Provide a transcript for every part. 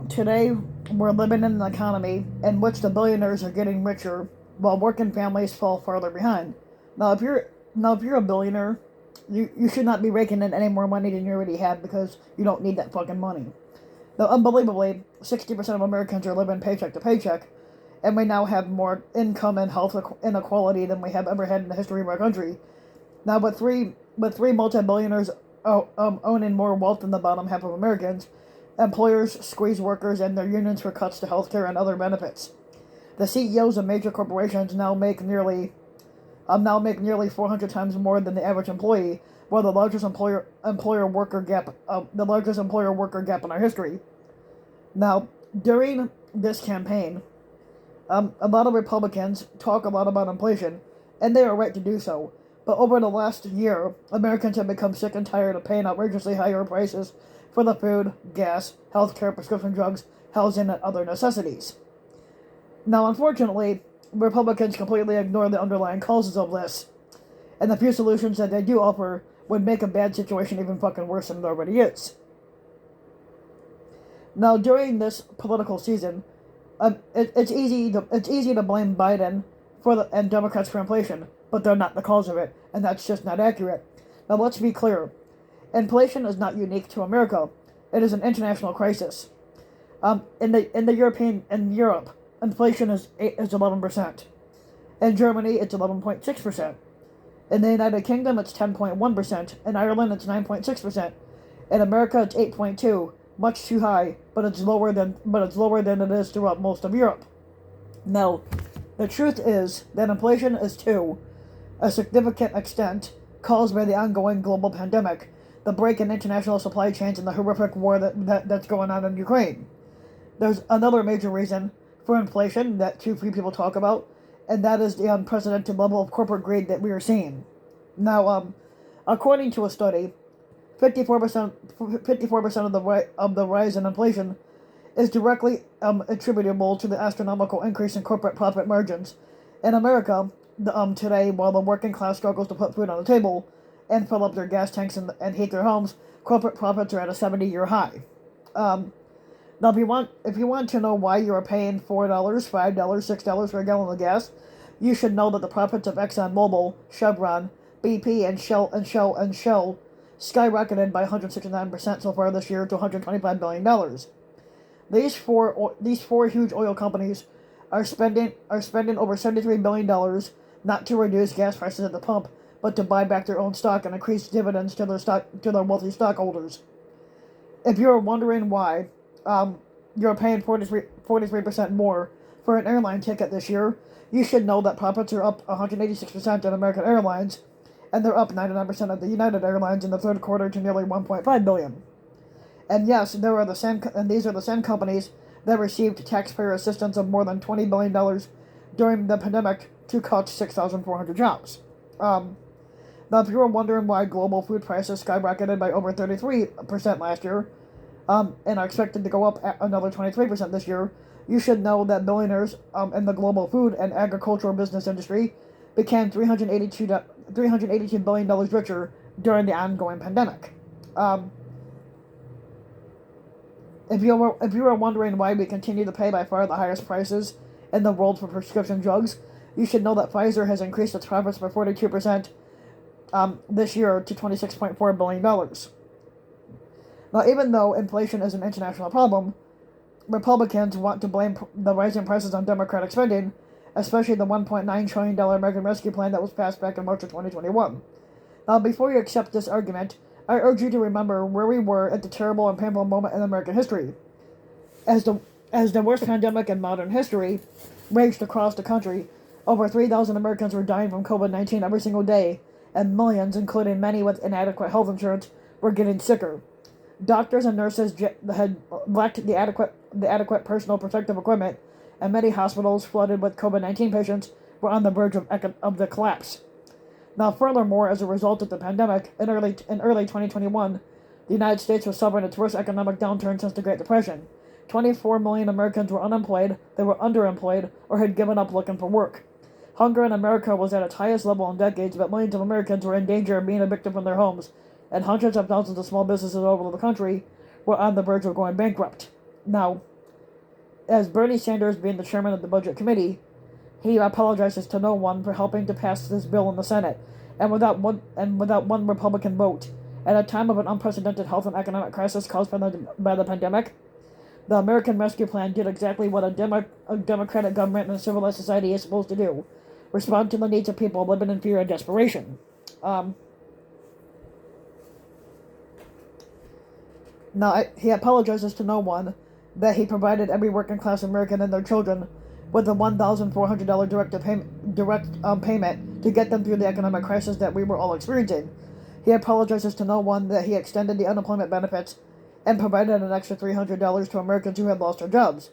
Today we're living in an economy in which the billionaires are getting richer while working families fall farther behind. Now, if you're a billionaire, you should not be raking in any more money than you already have because you don't need that fucking money. Now, unbelievably, 60% of Americans are living paycheck to paycheck, and we now have more income and health inequality than we have ever had in the history of our country. Now, with three multi-billionaires owning more wealth than the bottom half of Americans, employers squeeze workers and their unions for cuts to healthcare and other benefits. The CEOs of major corporations now make nearly 400 times more than the average employee, while the largest employer worker gap in our history. Now, during this campaign, a lot of Republicans talk a lot about inflation, and they are right to do so. But over the last year, Americans have become sick and tired of paying outrageously higher prices for the food, gas, healthcare, prescription drugs, housing, and other necessities. Now, unfortunately, Republicans completely ignore the underlying causes of this, and the few solutions that they do offer would make a bad situation even fucking worse than it already is. Now, during this political season, it's easy to blame Biden and Democrats for inflation, but they're not the cause of it, and that's just not accurate. Now, let's be clear: inflation is not unique to America; it is an international crisis. In Europe, inflation is 11%. In Germany, it's 11.6%. In the United Kingdom, it's 10.1%. In Ireland, it's 9.6%. In America, it's 8.2, much too high, but it's lower than it is throughout most of Europe. Now, the truth is that inflation is to a significant extent caused by the ongoing global pandemic, the break in international supply chains, and the horrific war that's going on in Ukraine. There's another major reason for inflation that too few people talk about, and that is the unprecedented level of corporate greed that we are seeing. Now, according to a study, 54% of the rise in inflation is directly attributable to the astronomical increase in corporate profit margins. In America, today, while the working class struggles to put food on the table and fill up their gas tanks and heat their homes, corporate profits are at a 70-year high. Now, if you want to know why you are paying $4, $5, $6 for a gallon of gas, you should know that the profits of ExxonMobil, Chevron, BP, and Shell skyrocketed by 169% so far this year to $125 billion. These four huge oil companies are spending over $73 billion not to reduce gas prices at the pump, but to buy back their own stock and increase dividends to their wealthy stockholders. If you're wondering why you're paying 43% more for an airline ticket this year, you should know that profits are up 186% in American Airlines, and they're up 99% at the United Airlines in the third quarter to nearly $1.5 billion. And yes, these are the same companies that received taxpayer assistance of more than $20 billion during the pandemic to cut 6,400 jobs. Now, if you were wondering why global food prices skyrocketed by over 33% last year, and are expected to go up another 23% this year, you should know that billionaires in the global food and agricultural business industry became $382 billion richer during the ongoing pandemic. If you were wondering why we continue to pay by far the highest prices in the world for prescription drugs, you should know that Pfizer has increased its profits by 42% this year to $26.4 billion. Now, even though inflation is an international problem, Republicans want to blame the rising prices on Democratic spending, especially the $1.9 trillion American Rescue Plan that was passed back in March of 2021. Now, before you accept this argument, I urge you to remember where we were at the terrible and painful moment in American history. As the worst pandemic in modern history raged across the country, over 3,000 Americans were dying from COVID-19 every single day, and millions, including many with inadequate health insurance, were getting sicker. Doctors and nurses had lacked the adequate personal protective equipment, and many hospitals flooded with COVID-19 patients were on the verge of the collapse. Now, furthermore, as a result of the pandemic, in early 2021, the United States was suffering its worst economic downturn since the Great Depression. 24 million Americans were unemployed, they were underemployed, or had given up looking for work. Hunger in America was at its highest level in decades, but millions of Americans were in danger of being evicted from their homes, and hundreds of thousands of small businesses all over the country were on the verge of going bankrupt. Now, as Bernie Sanders being the chairman of the Budget Committee, he apologizes to no one for helping to pass this bill in the Senate, and without one Republican vote. At a time of an unprecedented health and economic crisis caused by the pandemic, the American Rescue Plan did exactly what a democratic government and a civilized society is supposed to do: respond to the needs of people living in fear and desperation. Now, he apologizes to no one that he provided every working class American and their children with a $1,400 direct payment to get them through the economic crisis that we were all experiencing. He apologizes to no one that he extended the unemployment benefits and provided an extra $300 to Americans who had lost their jobs.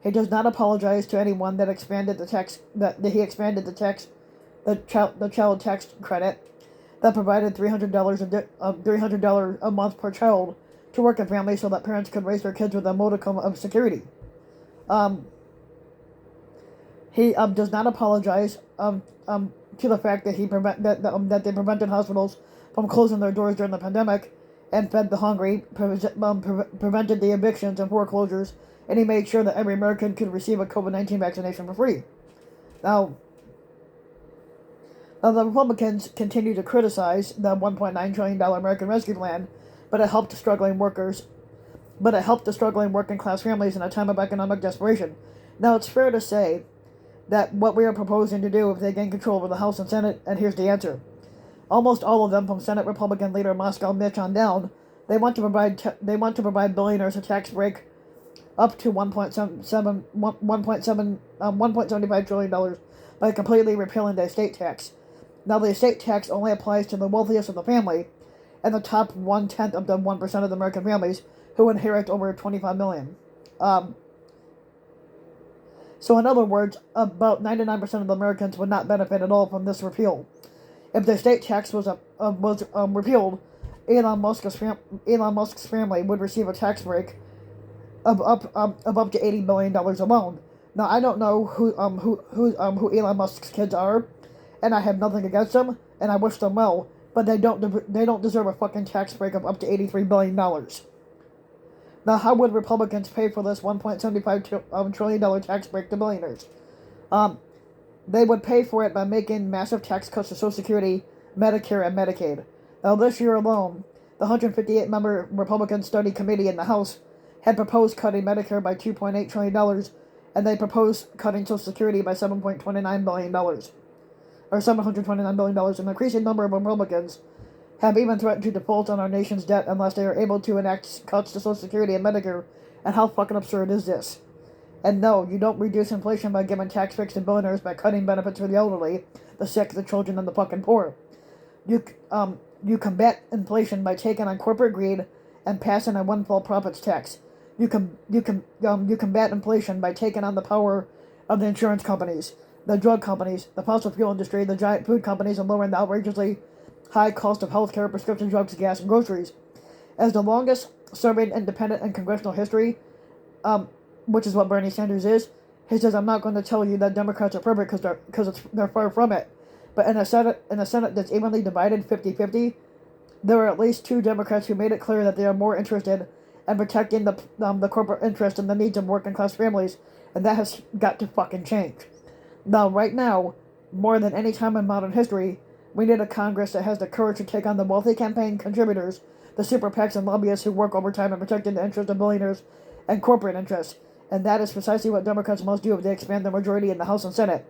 He does not apologize to anyone that expanded the child tax credit that provided $300 a month per child to working families so that parents could raise their kids with a modicum of security. He does not apologize to the fact that that they prevented hospitals from closing their doors during the pandemic and fed the hungry, prevented the evictions and foreclosures, and he made sure that every American could receive a COVID-19 vaccination for free. Now, the Republicans continue to criticize the $1.9 trillion American Rescue Plan, but it helped the struggling working class families in a time of economic desperation. Now, it's fair to say that what we are proposing to do if they gain control over the House and Senate, and here's the answer. Almost all of them, from Senate Republican leader Moscow Mitch on down, they want to provide billionaires a tax break up to $1.75 trillion by completely repealing the estate tax. Now, the estate tax only applies to the wealthiest of the family and the top 1/10 of the 1% of the American families who inherit over $25 million. So, in other words, about 99% of the Americans would not benefit at all from this repeal. If the estate tax was repealed, Elon Musk's family would receive a tax break of up to $80 billion alone. Now, I don't know who Elon Musk's kids are, and I have nothing against them, and I wish them well, but they don't deserve a fucking tax break of up to $83 billion. Now, how would Republicans pay for this $1.75 trillion tax break to billionaires? They would pay for it by making massive tax cuts to Social Security, Medicare, and Medicaid. Now, this year alone, the 158-member Republican Study Committee in the House had proposed cutting Medicare by $2.8 trillion, and they proposed cutting Social Security by $7.29 billion. Or $729 billion. An increasing number of Republicans have even threatened to default on our nation's debt unless they are able to enact cuts to Social Security and Medicare. And how fucking absurd is this? And no, you don't reduce inflation by giving tax breaks to billionaires by cutting benefits for the elderly, the sick, the children, and the fucking poor. You combat inflation by taking on corporate greed and passing a windfall profits tax. You combat inflation by taking on the power of the insurance companies, the drug companies, the fossil fuel industry, the giant food companies, and lowering the outrageously high cost of healthcare, prescription drugs, gas, and groceries. As the longest-serving independent in congressional history, which is what Bernie Sanders is, he says, "I'm not going to tell you that Democrats are perfect because they're far from it. But in a Senate that's evenly divided 50-50, there are at least 2 Democrats who made it clear that they are more interested in protecting the corporate interest and the needs of working class families, and that has got to fucking change. Now, right now, more than any time in modern history, we need a Congress that has the courage to take on the wealthy campaign contributors, the super PACs and lobbyists who work overtime in protecting the interests of billionaires and corporate interests. And that is precisely what Democrats must do if they expand their majority in the House and Senate."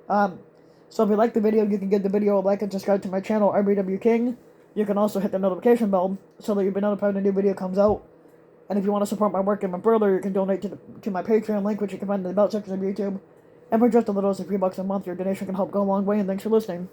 So if you like the video, you can give the video a like and subscribe to my channel, RBW King. You can also hit the notification bell so that you'll be notified when a new video comes out. And if you want to support my work even further, you can donate to my Patreon link, which you can find in the about section of YouTube. And for just a little as $3 a month, your donation can help go a long way, and thanks for listening.